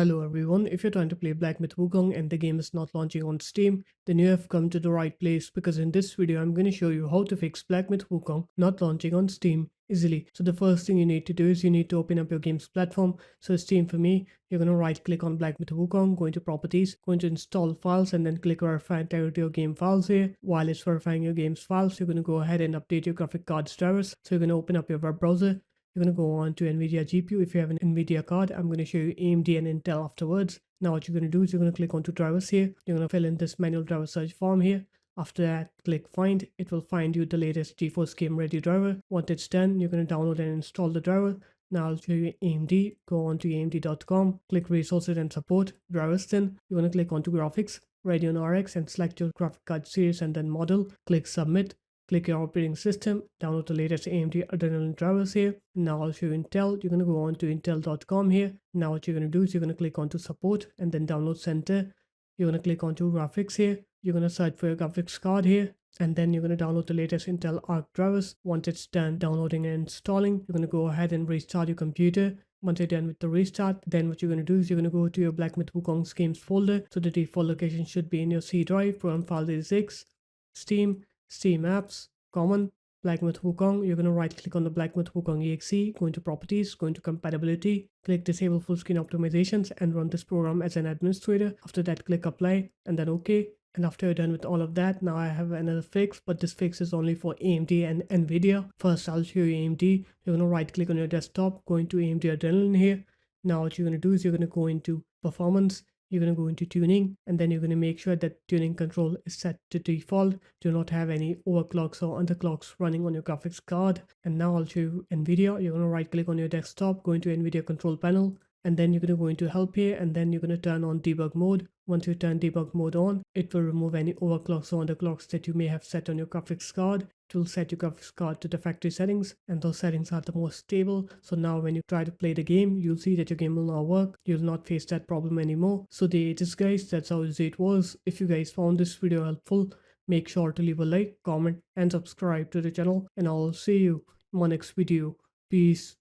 Hello everyone, if you're trying to play Black Myth Wukong and the game is not launching on Steam, then you have come to the right place because in this video I'm going to show you how to fix Black Myth Wukong not launching on Steam easily. So the first thing you need to do is you need to open up your game's platform. So Steam for me, you're going to right click on Black Myth Wukong, go into properties, go into install files and then click verify entirety of game files here. While it's verifying your game's files, you're going to go ahead and update your graphic card's drivers. So you're going to open up your web browser. You're going to go on to NVIDIA GPU. If you have an NVIDIA card, I'm going to show you AMD and Intel afterwards. Now what you're going to do is you're going to click onto drivers here. You're going to fill in this manual driver search form here. After that, click find. It will find you the latest GeForce Game Ready driver. Once it's done, you're going to download and install the driver. Now I'll show you AMD. Go on to amd.com, click resources and support, drivers then. You're going to click onto graphics, Radeon RX and select your graphic card series and then model. Click submit. Click your operating system, download the latest AMD Adrenalin drivers here. Now I'll show you Intel. You're going to go on to intel.com here. Now what you're going to do is you're going to click onto support and then download center. You're going to click onto graphics here. You're going to search for your graphics card here. And then you're going to download the latest Intel Arc drivers. Once it's done downloading and installing, you're going to go ahead and restart your computer. Once you're done with the restart, then what you're going to do is you're going to go to your Black Myth Wukong's games folder. So the default location should be in your C drive, program file 86, Steam, Steam apps, common, Black Myth Wukong. You're going to right click on the Black Myth Wukong exe, go into properties, go into compatibility, click disable full screen optimizations and run this program as an administrator. After that, click apply and then OK. And after you're done with all of that, now I have another fix, but this fix is only for AMD and NVIDIA. First, I'll show you AMD. You're going to right click on your desktop, go into AMD Adrenalin here. Now what you're going to do is you're going to go into performance. You're going to go into tuning and then you're going to make sure that tuning control is set to default. Do not have any overclocks or underclocks running on your graphics card. And now I'll show you NVIDIA. You're going to right click on your desktop, go into NVIDIA control panel, and then you're going to go into help here and then you're going to turn on debug mode. Once you turn debug mode on, it will remove any overclocks or underclocks that you may have set on your graphics card. It will set your graphics card to the factory settings and those settings are the most stable. So now when you try to play the game, you'll see that your game will now work. You'll not face that problem anymore. So there it is guys, that's how easy it was. If you guys found this video helpful, make sure to leave a like, comment and subscribe to the channel and I'll see you in my next video. Peace.